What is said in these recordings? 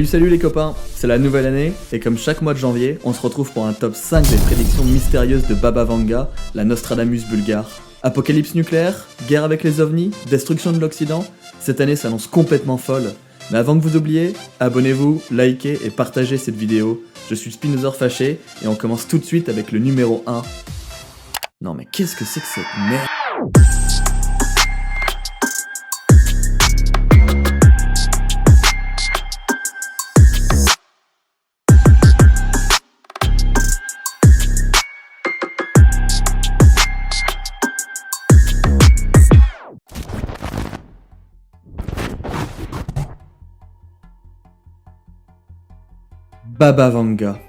Salut les copains, c'est la nouvelle année et comme chaque mois de janvier, on se retrouve pour un top 5 des prédictions mystérieuses de Baba Vanga, la Nostradamus bulgare. Apocalypse nucléaire, guerre avec les ovnis, destruction de l'Occident, cette année s'annonce complètement folle. Mais avant que vous oubliez, abonnez-vous, likez et partagez cette vidéo. Je suis Spinosaur Fâché et on commence tout de suite avec le numéro 1. Non mais qu'est-ce que c'est que cette merde ? Baba Vanga.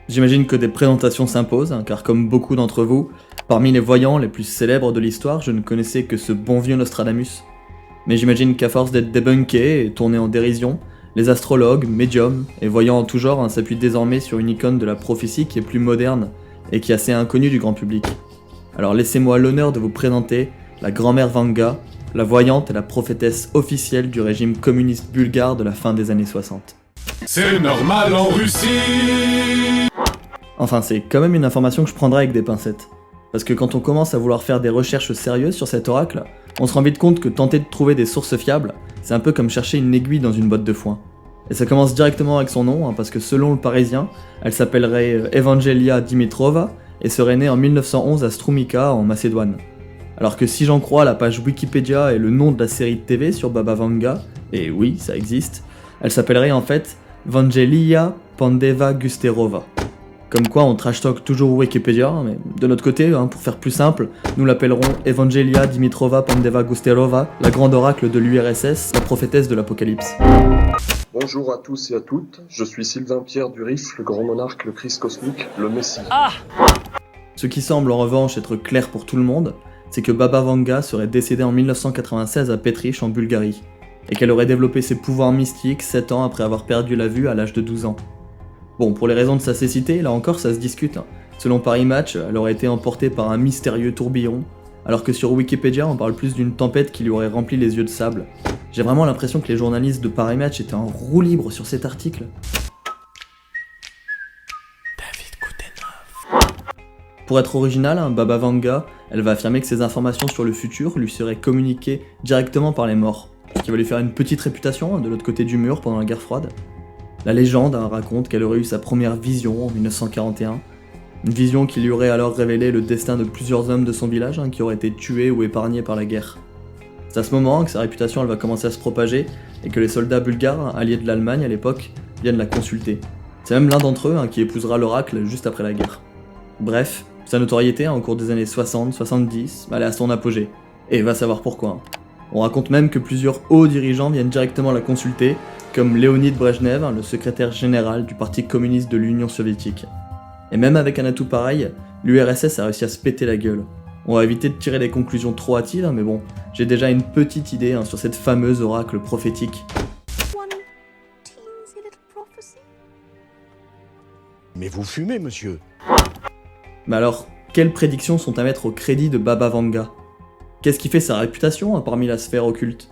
J'imagine que des présentations s'imposent, car comme beaucoup d'entre vous, parmi les voyants les plus célèbres de l'histoire, je ne connaissais que ce bon vieux Nostradamus. Mais j'imagine qu'à force d'être débunké et tourné en dérision, les astrologues, médiums et voyants en tout genre s'appuient désormais sur une icône de la prophétie qui est plus moderne et qui est assez inconnue du grand public. Alors laissez-moi l'honneur de vous présenter la grand-mère Vanga, la voyante et la prophétesse officielle du régime communiste bulgare de la fin des années 60. C'est normal en Russie. Enfin, c'est quand même une information que je prendrai avec des pincettes. Parce que quand on commence à vouloir faire des recherches sérieuses sur cet oracle, on se rend vite compte que tenter de trouver des sources fiables, c'est un peu comme chercher une aiguille dans une botte de foin. Et ça commence directement avec son nom, parce que selon le Parisien, elle s'appellerait Evangelia Dimitrova et serait née en 1911 à Strumica, en Macédoine. Alors que si j'en crois la page Wikipédia et le nom de la série de TV sur Baba Vanga, et oui, ça existe, elle s'appellerait en fait Vangelia Pandeva Gusterova. Comme quoi on trash talk toujours Wikipédia, mais de notre côté, pour faire plus simple, nous l'appellerons Evangelia Dimitrova Pandeva Gusterova, la grande oracle de l'URSS, la prophétesse de l'Apocalypse. Bonjour à tous et à toutes, je suis Sylvain Pierre Durif, le grand monarque, le Christ cosmique, le Messie. Ce qui semble en revanche être clair pour tout le monde, c'est que Baba Vanga serait décédée en 1996 à Petrich en Bulgarie, et qu'elle aurait développé ses pouvoirs mystiques 7 ans après avoir perdu la vue à l'âge de 12 ans. Bon, pour les raisons de sa cécité, là encore ça se discute. Selon Paris Match, elle aurait été emportée par un mystérieux tourbillon, alors que sur Wikipédia on parle plus d'une tempête qui lui aurait rempli les yeux de sable. J'ai vraiment l'impression que les journalistes de Paris Match étaient en roue libre sur cet article. Pour être original, Baba Vanga, elle va affirmer que ces informations sur le futur lui seraient communiquées directement par les morts, ce qui va lui faire une petite réputation de l'autre côté du mur pendant la guerre froide. La légende raconte qu'elle aurait eu sa première vision en 1941, une vision qui lui aurait alors révélé le destin de plusieurs hommes de son village qui auraient été tués ou épargnés par la guerre. C'est à ce moment que sa réputation elle va commencer à se propager et que les soldats bulgares, alliés de l'Allemagne à l'époque, viennent la consulter. C'est même l'un d'entre eux qui épousera l'oracle juste après la guerre. Bref, sa notoriété au cours des années 60-70, elle est à son apogée, et va savoir pourquoi. On raconte même que plusieurs hauts dirigeants viennent directement la consulter, comme Leonid Brejnev, le secrétaire général du Parti communiste de l'Union soviétique. Et même avec un atout pareil, l'URSS a réussi à se péter la gueule. On va éviter de tirer des conclusions trop hâtives, mais bon, j'ai déjà une petite idée sur cette fameuse oracle prophétique. Mais vous fumez, monsieur. Mais alors, quelles prédictions sont à mettre au crédit de Baba Vanga ? Qu'est-ce qui fait sa réputation parmi la sphère occulte ?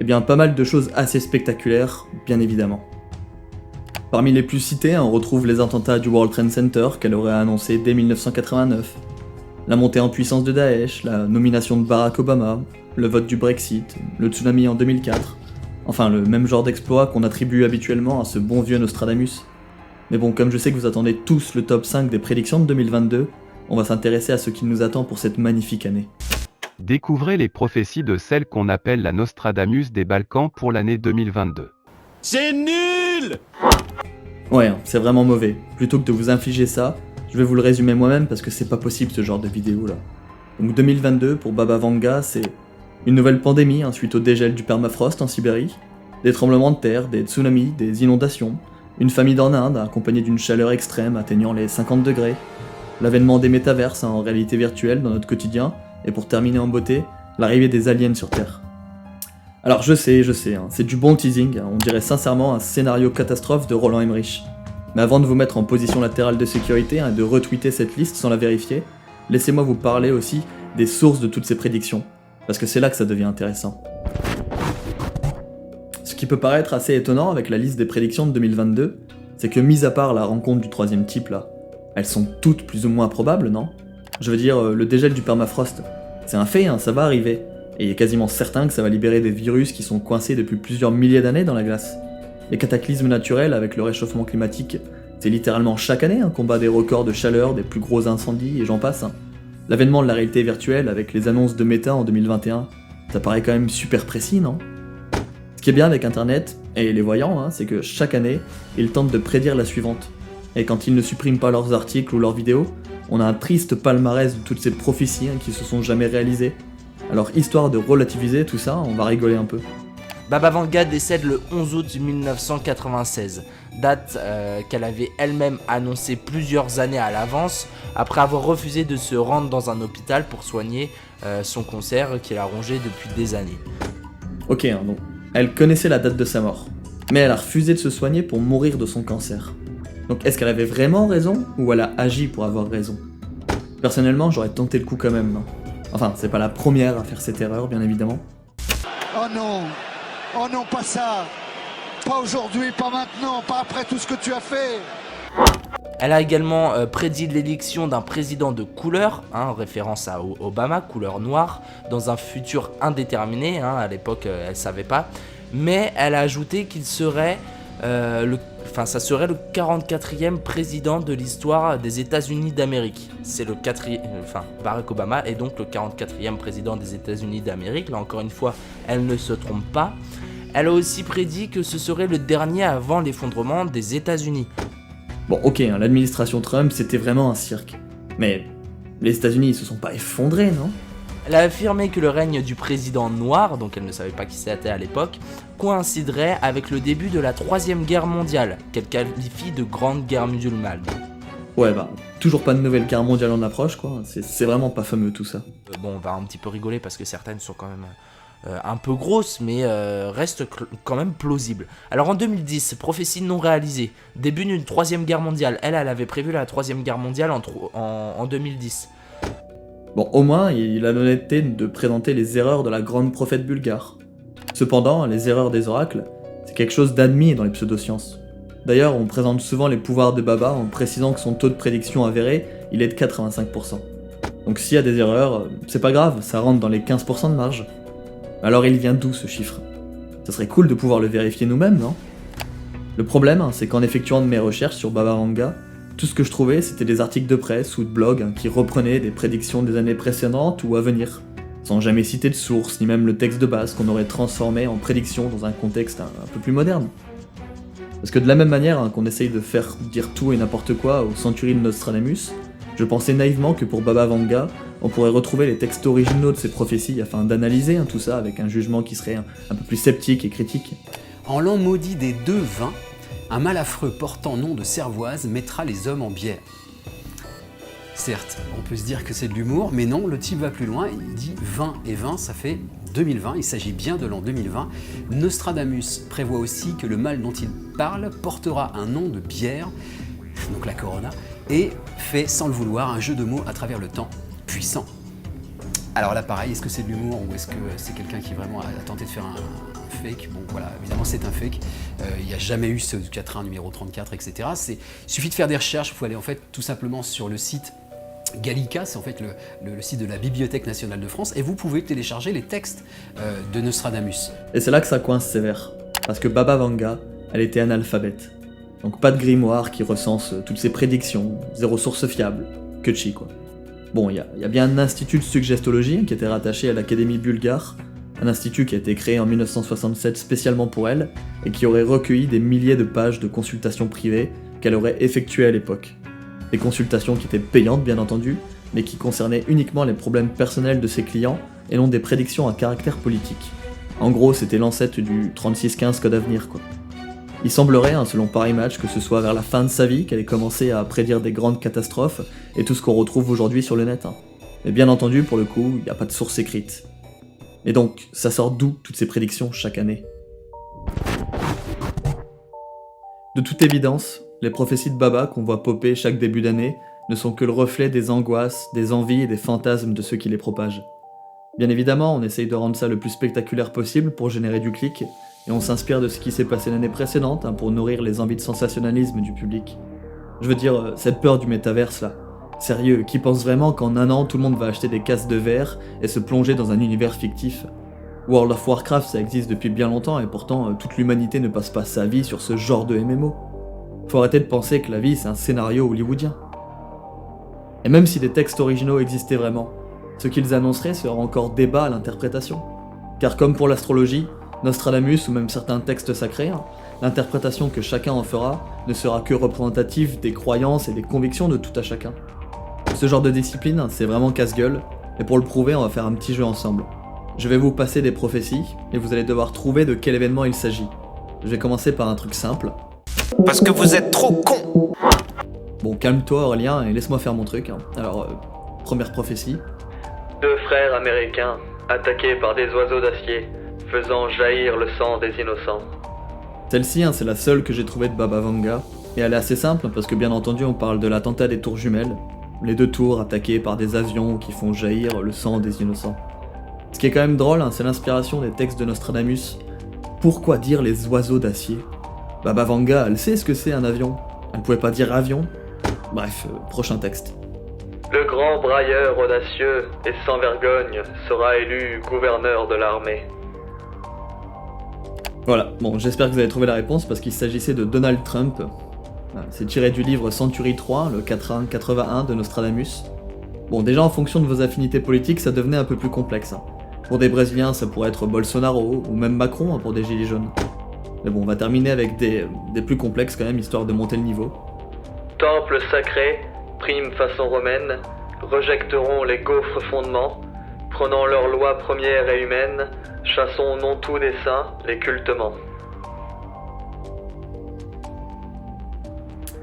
Eh bien, pas mal de choses assez spectaculaires, bien évidemment. Parmi les plus cités, on retrouve les attentats du World Trade Center qu'elle aurait annoncé dès 1989, la montée en puissance de Daesh, la nomination de Barack Obama, le vote du Brexit, le tsunami en 2004, enfin le même genre d'exploit qu'on attribue habituellement à ce bon vieux Nostradamus. Mais bon, comme je sais que vous attendez tous le top 5 des prédictions de 2022, on va s'intéresser à ce qui nous attend pour cette magnifique année. Découvrez les prophéties de celle qu'on appelle la Nostradamus des Balkans pour l'année 2022. C'est nul. Ouais, c'est vraiment mauvais. Plutôt que de vous infliger ça, je vais vous le résumer moi-même parce que c'est pas possible ce genre de vidéo là. Donc 2022 pour Baba Vanga, c'est une nouvelle pandémie suite au dégel du permafrost en Sibérie, des tremblements de terre, des tsunamis, des inondations, une famine en Inde accompagnée d'une chaleur extrême atteignant les 50 degrés, l'avènement des métaverses en réalité virtuelle dans notre quotidien, et pour terminer en beauté, l'arrivée des aliens sur Terre. Alors je sais, c'est du bon teasing, on dirait sincèrement un scénario catastrophe de Roland Emmerich. Mais avant de vous mettre en position latérale de sécurité et de retweeter cette liste sans la vérifier, laissez-moi vous parler aussi des sources de toutes ces prédictions, parce que c'est là que ça devient intéressant. Ce qui peut paraître assez étonnant avec la liste des prédictions de 2022, c'est que mis à part la rencontre du troisième type là, elles sont toutes plus ou moins probables, non? Je veux dire, le dégel du permafrost, c'est un fait, hein, ça va arriver. Et il est quasiment certain que ça va libérer des virus qui sont coincés depuis plusieurs milliers d'années dans la glace. Les cataclysmes naturels avec le réchauffement climatique, c'est littéralement chaque année un combat des records de chaleur, des plus gros incendies et j'en passe. Hein. L'avènement de la réalité virtuelle avec les annonces de Meta en 2021, ça paraît quand même super précis, non? Ce qui est bien avec Internet, et les voyants, hein, c'est que chaque année, ils tentent de prédire la suivante. Et quand ils ne suppriment pas leurs articles ou leurs vidéos, on a un triste palmarès de toutes ces prophéties qui se sont jamais réalisées. Alors histoire de relativiser tout ça, on va rigoler un peu. Baba Vanga décède le 11 août 1996, date qu'elle avait elle-même annoncée plusieurs années à l'avance, après avoir refusé de se rendre dans un hôpital pour soigner son cancer qu'il a rongé depuis des années. Ok, donc elle connaissait la date de sa mort, mais elle a refusé de se soigner pour mourir de son cancer. Donc est-ce qu'elle avait vraiment raison, ou elle a agi pour avoir raison? Personnellement, j'aurais tenté le coup quand même, non? Enfin, c'est pas la première à faire cette erreur, bien évidemment. Oh non, pas ça. Pas aujourd'hui, pas maintenant, pas après tout ce que tu as fait. Elle a également prédit l'élection d'un président de couleur, en référence à Obama, couleur noire, dans un futur indéterminé, à l'époque elle savait pas, mais elle a ajouté qu'il serait ça serait le 44e président de l'histoire des États-Unis d'Amérique. C'est le Barack Obama est donc le 44e président des États-Unis d'Amérique. Là encore une fois, elle ne se trompe pas. Elle a aussi prédit que ce serait le dernier avant l'effondrement des États-Unis. Bon, ok, l'administration Trump, c'était vraiment un cirque. Mais les États-Unis, ils se sont pas effondrés, non? Elle a affirmé que le règne du président noir, donc elle ne savait pas qui c'était à l'époque, coïnciderait avec le début de la Troisième Guerre mondiale, qu'elle qualifie de Grande Guerre musulmane. Ouais, toujours pas de nouvelle guerre mondiale en approche, quoi. C'est vraiment pas fameux tout ça. Bon, on va un petit peu rigoler parce que certaines sont quand même un peu grosses, mais restent quand même plausibles. Alors en 2010, prophétie non réalisée, début d'une Troisième Guerre mondiale. Elle avait prévu la Troisième Guerre mondiale en 2010. Bon, au moins, il a l'honnêteté de présenter les erreurs de la grande prophète bulgare. Cependant, les erreurs des oracles, c'est quelque chose d'admis dans les pseudosciences. D'ailleurs, on présente souvent les pouvoirs de Baba en précisant que son taux de prédiction avéré, il est de 85%. Donc s'il y a des erreurs, c'est pas grave, ça rentre dans les 15% de marge. Alors il vient d'où ce chiffre? Ça serait cool de pouvoir le vérifier nous-mêmes, non? Le problème, c'est qu'en effectuant de mes recherches sur Baba Vanga, tout ce que je trouvais, c'était des articles de presse ou de blog qui reprenaient des prédictions des années précédentes ou à venir, sans jamais citer de source, ni même le texte de base qu'on aurait transformé en prédiction dans un contexte un peu plus moderne. Parce que de la même manière qu'on essaye de faire dire tout et n'importe quoi aux centuries de Nostradamus, je pensais naïvement que pour Baba Vanga, on pourrait retrouver les textes originaux de ces prophéties afin d'analyser tout ça avec un jugement qui serait un peu plus sceptique et critique. En l'an maudit des 2-20, un mal affreux portant nom de Cervoise mettra les hommes en bière. Certes, on peut se dire que c'est de l'humour, mais non, le type va plus loin, il dit 20 et 20, ça fait 2020, il s'agit bien de l'an 2020. Nostradamus prévoit aussi que le mal dont il parle portera un nom de bière, donc la Corona, et fait, sans le vouloir, un jeu de mots à travers le temps, puissant. Alors là, pareil, est-ce que c'est de l'humour ou est-ce que c'est quelqu'un qui vraiment a tenté de faire un fake? Bon, voilà, évidemment, c'est un fake. Il n'y a jamais eu ce quatrain numéro 34, etc. Il suffit de faire des recherches. Il faut aller en fait tout simplement sur le site Gallica, c'est en fait le site de la Bibliothèque nationale de France, et vous pouvez télécharger les textes de Nostradamus. Et c'est là que ça coince sévère, parce que Baba Vanga, elle était analphabète. Donc pas de grimoire qui recense toutes ses prédictions, zéro source fiable, que chi quoi. Bon, il y a bien un institut de suggestologie qui était rattaché à l'Académie bulgare, un institut qui a été créé en 1967 spécialement pour elle, et qui aurait recueilli des milliers de pages de consultations privées qu'elle aurait effectuées à l'époque. Des consultations qui étaient payantes bien entendu, mais qui concernaient uniquement les problèmes personnels de ses clients et non des prédictions à caractère politique. En gros, c'était l'ancêtre du 3615 Code Avenir quoi. Il semblerait, selon Paris Match, que ce soit vers la fin de sa vie qu'elle ait commencé à prédire des grandes catastrophes et tout ce qu'on retrouve aujourd'hui sur le net. Mais bien entendu, pour le coup, il n'y a pas de source écrite. Et donc, ça sort d'où toutes ces prédictions chaque année? De toute évidence, les prophéties de Baba qu'on voit popper chaque début d'année ne sont que le reflet des angoisses, des envies et des fantasmes de ceux qui les propagent. Bien évidemment, on essaye de rendre ça le plus spectaculaire possible pour générer du clic, et on s'inspire de ce qui s'est passé l'année précédente pour nourrir les envies de sensationnalisme du public. Je veux dire, cette peur du métaverse là. Sérieux, qui pense vraiment qu'en un an tout le monde va acheter des casques de VR et se plonger dans un univers fictif? World of Warcraft ça existe depuis bien longtemps et pourtant toute l'humanité ne passe pas sa vie sur ce genre de MMO. Faut arrêter de penser que la vie c'est un scénario hollywoodien. Et même si des textes originaux existaient vraiment, ce qu'ils annonceraient sera encore débat à l'interprétation. Car comme pour l'astrologie, Nostradamus ou même certains textes sacrés, l'interprétation que chacun en fera ne sera que représentative des croyances et des convictions de tout à chacun. Ce genre de discipline, c'est vraiment casse-gueule, et pour le prouver, on va faire un petit jeu ensemble. Je vais vous passer des prophéties, et vous allez devoir trouver de quel événement il s'agit. Je vais commencer par un truc simple. Parce que vous êtes trop con. Bon, calme-toi Aurélien, et laisse-moi faire mon truc. Alors, première prophétie. 2 frères américains, attaqués par des oiseaux d'acier, faisant jaillir le sang des innocents. Celle-ci, c'est la seule que j'ai trouvée de Baba Vanga, et elle est assez simple parce que bien entendu on parle de l'attentat des tours jumelles, les 2 tours attaquées par des avions qui font jaillir le sang des innocents. Ce qui est quand même drôle, c'est l'inspiration des textes de Nostradamus. Pourquoi dire les oiseaux d'acier? Baba Vanga, elle sait ce que c'est un avion. Elle pouvait pas dire avion? Bref, prochain texte. Le grand brailleur audacieux et sans vergogne sera élu gouverneur de l'armée. Voilà, bon, j'espère que vous avez trouvé la réponse parce qu'il s'agissait de Donald Trump. C'est tiré du livre Century 3, le 81 de Nostradamus. Bon, déjà en fonction de vos affinités politiques, ça devenait un peu plus complexe. Pour des Brésiliens, ça pourrait être Bolsonaro, ou même Macron pour des gilets jaunes. Mais bon, on va terminer avec des plus complexes quand même, histoire de monter le niveau. Temple sacré, prime façon romaine, rejecteront les gaufres fondements, prenant leurs lois premières et humaines, chassons non tous des saints, les cultements.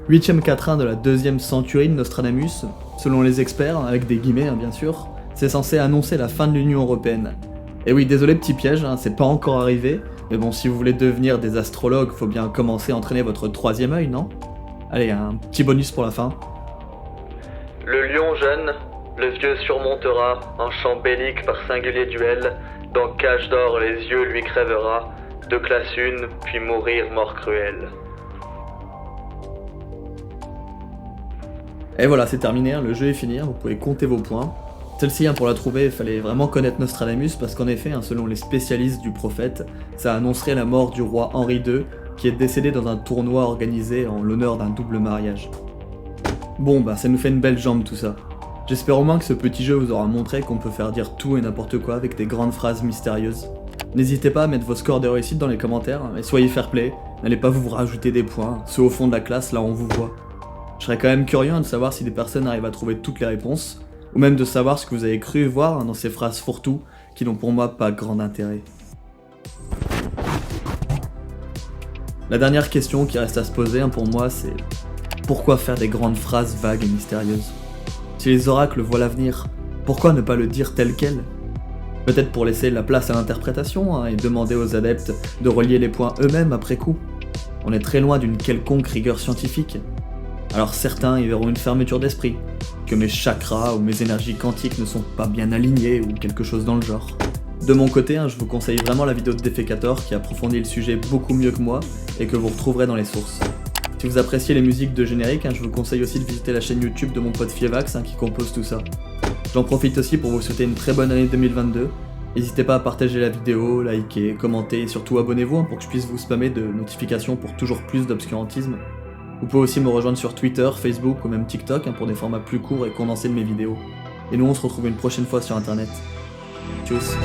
8ème quatrain de la 2ème centurie de Nostradamus, selon les experts, avec des guillemets bien sûr, c'est censé annoncer la fin de l'Union Européenne. Et oui, désolé petit piège, c'est pas encore arrivé, mais bon, si vous voulez devenir des astrologues, faut bien commencer à entraîner votre 3ème œil, non? Allez, un petit bonus pour la fin. Le lion jeune, le vieux surmontera, un chant bellique par singulier duel, dans cage d'or les yeux lui crèvera, de classe une, puis mourir mort cruelle. Et voilà, c'est terminé, le jeu est fini, vous pouvez compter vos points. Celle-ci, pour la trouver, il fallait vraiment connaître Nostradamus parce qu'en effet, selon les spécialistes du prophète, ça annoncerait la mort du roi Henri II, qui est décédé dans un tournoi organisé en l'honneur d'un double mariage. Bon, ça nous fait une belle jambe tout ça. J'espère au moins que ce petit jeu vous aura montré qu'on peut faire dire tout et n'importe quoi avec des grandes phrases mystérieuses. N'hésitez pas à mettre vos scores de réussite dans les commentaires, et soyez fair play, n'allez pas vous rajouter des points, ceux au fond de la classe, là on vous voit. Je serais quand même curieux de savoir si des personnes arrivent à trouver toutes les réponses, ou même de savoir ce que vous avez cru voir dans ces phrases fourre-tout qui n'ont pour moi pas grand intérêt. La dernière question qui reste à se poser pour moi c'est pourquoi faire des grandes phrases vagues et mystérieuses? Si les oracles voient l'avenir, pourquoi ne pas le dire tel quel? Peut-être pour laisser la place à l'interprétation et demander aux adeptes de relier les points eux-mêmes après coup. On est très loin d'une quelconque rigueur scientifique. Alors certains y verront une fermeture d'esprit, que mes chakras ou mes énergies quantiques ne sont pas bien alignées ou quelque chose dans le genre. De mon côté, je vous conseille vraiment la vidéo de Defecator qui approfondit le sujet beaucoup mieux que moi et que vous retrouverez dans les sources. Si vous appréciez les musiques de générique, je vous conseille aussi de visiter la chaîne YouTube de mon pote Fievax qui compose tout ça. J'en profite aussi pour vous souhaiter une très bonne année 2022. N'hésitez pas à partager la vidéo, liker, commenter et surtout abonnez-vous pour que je puisse vous spammer de notifications pour toujours plus d'obscurantisme. Vous pouvez aussi me rejoindre sur Twitter, Facebook ou même TikTok pour des formats plus courts et condensés de mes vidéos. Et nous on se retrouve une prochaine fois sur internet. Tchuss.